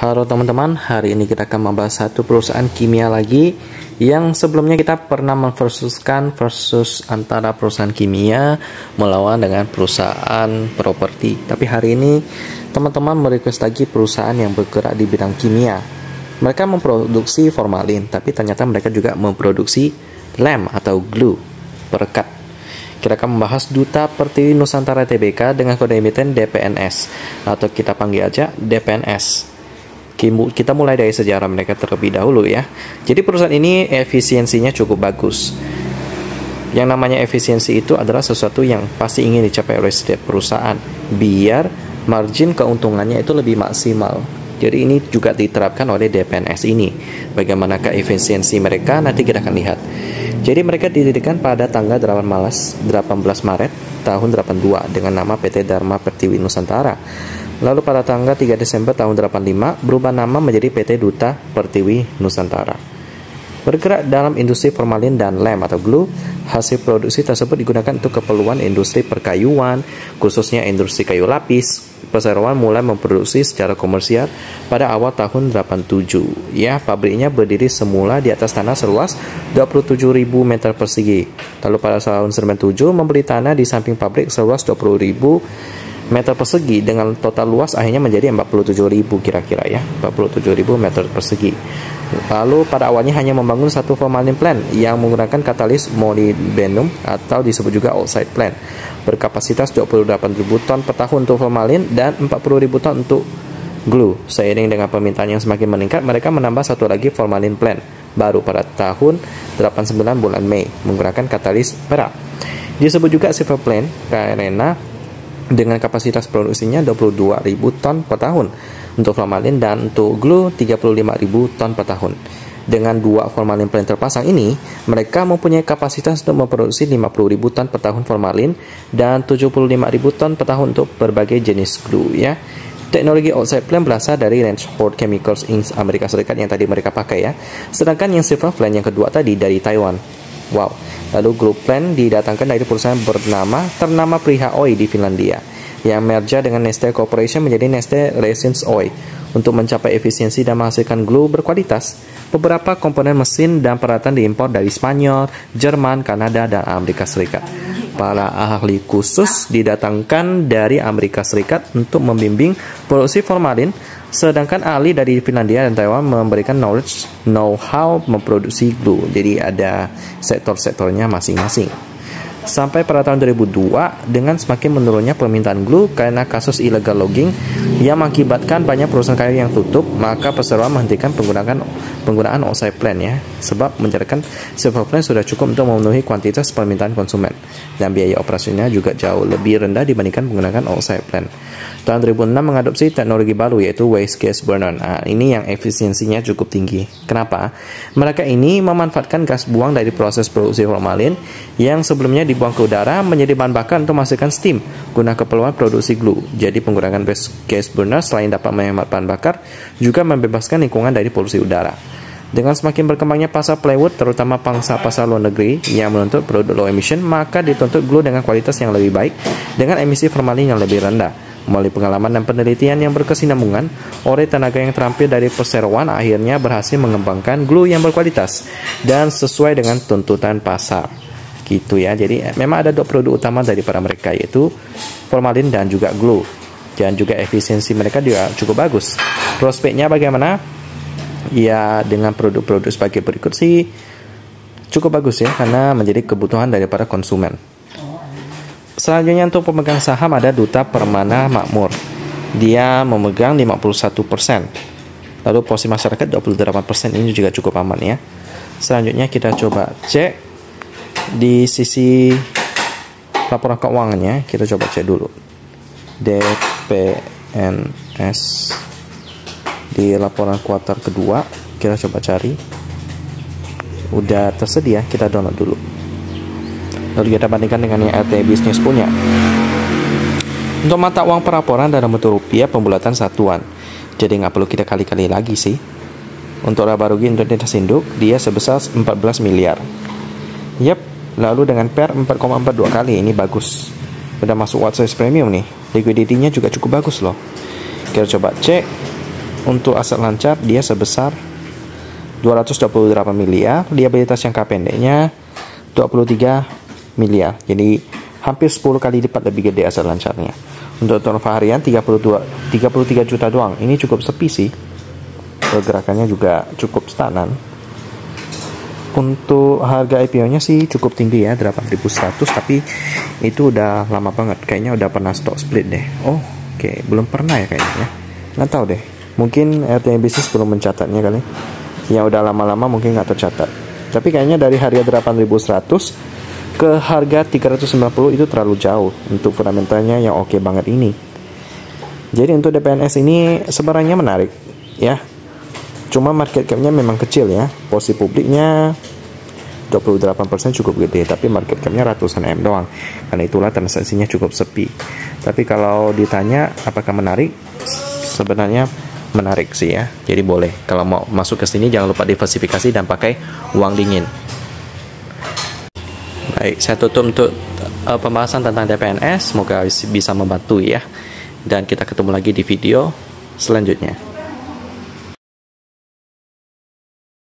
Halo teman-teman, hari ini kita akan membahas satu perusahaan kimia lagi yang sebelumnya kita pernah memversuskan versus antara perusahaan kimia melawan dengan perusahaan properti. Tapi hari ini teman-teman merequest lagi perusahaan yang bergerak di bidang kimia. Mereka memproduksi formalin, tapi ternyata mereka juga memproduksi lem atau glue, perekat. Kita akan membahas Duta Pertiwi Nusantara Tbk dengan kode emiten DPNS atau kita panggil aja DPNS. Kita mulai dari sejarah mereka terlebih dahulu ya. Jadi perusahaan ini efisiensinya cukup bagus. Yang namanya efisiensi itu adalah sesuatu yang pasti ingin dicapai oleh setiap perusahaan biar margin keuntungannya itu lebih maksimal. Jadi ini juga diterapkan oleh DPNS ini. Bagaimanakah efisiensi mereka nanti kita akan lihat. Jadi mereka didirikan pada tanggal 18 Maret tahun 82 dengan nama PT Dharma Pertiwi Nusantara. Lalu pada tanggal 3 Desember tahun 85 berubah nama menjadi PT Duta Pertiwi Nusantara. Bergerak dalam industri formalin dan lem atau glue, hasil produksi tersebut digunakan untuk keperluan industri perkayuan, khususnya industri kayu lapis. Perseroan mulai memproduksi secara komersial pada awal tahun 87. Ya, pabriknya berdiri semula di atas tanah seluas 27.000 meter persegi. Lalu pada tahun 97 membeli tanah di samping pabrik seluas 20.000 meter persegi dengan total luas akhirnya menjadi 47.000 kira-kira ya, 47.000 meter persegi. Lalu pada awalnya hanya membangun satu formalin plant yang menggunakan katalis molybdenum atau disebut juga oxide plant berkapasitas 28.000 ton per tahun untuk formalin dan 40.000 ton untuk glue. Seiring dengan permintaan yang semakin meningkat, mereka menambah satu lagi formalin plant baru pada tahun 89 bulan Mei menggunakan katalis perak. Disebut juga silver plant karena dengan kapasitas produksinya 22.000 ton per tahun untuk formalin dan untuk glue 35.000 ton per tahun. Dengan dua formalin plant terpasang ini, mereka mempunyai kapasitas untuk memproduksi 50.000 ton per tahun formalin dan 75.000 ton per tahun untuk berbagai jenis glue ya. Teknologi oxide plant berasal dari Randstad Chemicals Inc. Amerika Serikat yang tadi mereka pakai ya. Sedangkan yang silver plant yang kedua tadi dari Taiwan. Wow. Lalu glue plant didatangkan dari perusahaan ternama Priha Oy di Finlandia yang merger dengan Neste Corporation menjadi Neste Resins Oy. Untuk mencapai efisiensi dan menghasilkan glue berkualitas, beberapa komponen mesin dan peralatan diimpor dari Spanyol, Jerman, Kanada, dan Amerika Serikat. Para ahli khusus didatangkan dari Amerika Serikat untuk membimbing produksi formalin, sedangkan ahli dari Finlandia dan Taiwan memberikan know-how memproduksi glue. Jadi ada sektor-sektornya masing-masing. Sampai pada tahun 2002 dengan semakin menurunnya permintaan glue karena kasus illegal logging yang mengakibatkan banyak perusahaan kayu yang tutup, maka perseroan menghentikan penggunaan oxide plant ya, sebab menjadikan silver plant sudah cukup untuk memenuhi kuantitas permintaan konsumen dan biaya operasinya juga jauh lebih rendah dibandingkan menggunakan oxide plant. Tahun 2006 mengadopsi teknologi baru yaitu waste gas burner. Nah, ini yang efisiensinya cukup tinggi. Kenapa? Mereka ini memanfaatkan gas buang dari proses produksi formalin yang sebelumnya dibuang ke udara menjadi bahan bakar untuk menghasilkan steam guna keperluan produksi glue. Jadi penggunaan waste gas burner selain dapat menghemat bahan bakar juga membebaskan lingkungan dari polusi udara. Dengan semakin berkembangnya pasar plywood, terutama pangsa pasar luar negeri yang menuntut produk low emission, maka dituntut glue dengan kualitas yang lebih baik dengan emisi formalin yang lebih rendah. Melalui pengalaman dan penelitian yang berkesinambungan oleh tenaga yang terampil dari perseroan, akhirnya berhasil mengembangkan glue yang berkualitas dan sesuai dengan tuntutan pasar. Gitu ya. Jadi memang ada dua produk utama daripada mereka yaitu formalin dan juga glue. Dan juga efisiensi mereka juga cukup bagus. Prospeknya bagaimana? Ya, dengan produk-produk sebagai berikut sih cukup bagus ya, karena menjadi kebutuhan daripada konsumen. Selanjutnya untuk pemegang saham ada Duta Permana Makmur. Dia memegang 51%. Lalu porsi masyarakat 28%, ini juga cukup aman ya. Selanjutnya kita coba cek di sisi laporan keuangannya, kita coba cek dulu. DPNS di laporan kuartal kedua, kita coba cari. Udah tersedia, kita download dulu. Lalu kita bandingkan dengan yang RT Business punya. Untuk mata uang pelaporan dalam bentuk rupiah pembulatan satuan, jadi nggak perlu kita kali-kali lagi sih. Untuk laba rugi entitas induk dia sebesar 14 miliar. Yap, lalu dengan PER 4,42 kali, ini bagus. Udah masuk watch size premium nih. Liquidity-nya juga cukup bagus loh. Kita coba cek untuk aset lancar dia sebesar 228 miliar, liabilitas jangka pendeknya 23 miliar. Jadi hampir 10 kali lipat lebih gede aset lancarnya. Untuk turnover harian 33 juta doang. Ini cukup sepi sih. Pergerakannya juga cukup stagnan. Untuk harga IPO-nya sih cukup tinggi ya, 8.100, tapi itu udah lama banget. Kayaknya udah pernah stock split deh. Oh, oke, belum pernah ya kayaknya. Nggak tahu deh. Mungkin RTM Bisnis belum mencatatnya kali. Yang udah lama-lama mungkin nggak tercatat. Tapi kayaknya dari harga 8.100 ke harga 390 itu terlalu jauh untuk fundamentalnya yang oke banget ini. Jadi untuk DPNS ini sebenarnya menarik ya. Cuma market cap-nya memang kecil ya. Posisi publiknya 28% cukup gede, tapi market cap-nya ratusan M doang. Karena itulah transaksinya cukup sepi. Tapi kalau ditanya apakah menarik, sebenarnya menarik sih ya. Jadi boleh kalau mau masuk ke sini jangan lupa diversifikasi dan pakai uang dingin. Baik, saya tutup untuk pembahasan tentang DPNS. Semoga bisa membantu ya. Dan kita ketemu lagi di video selanjutnya.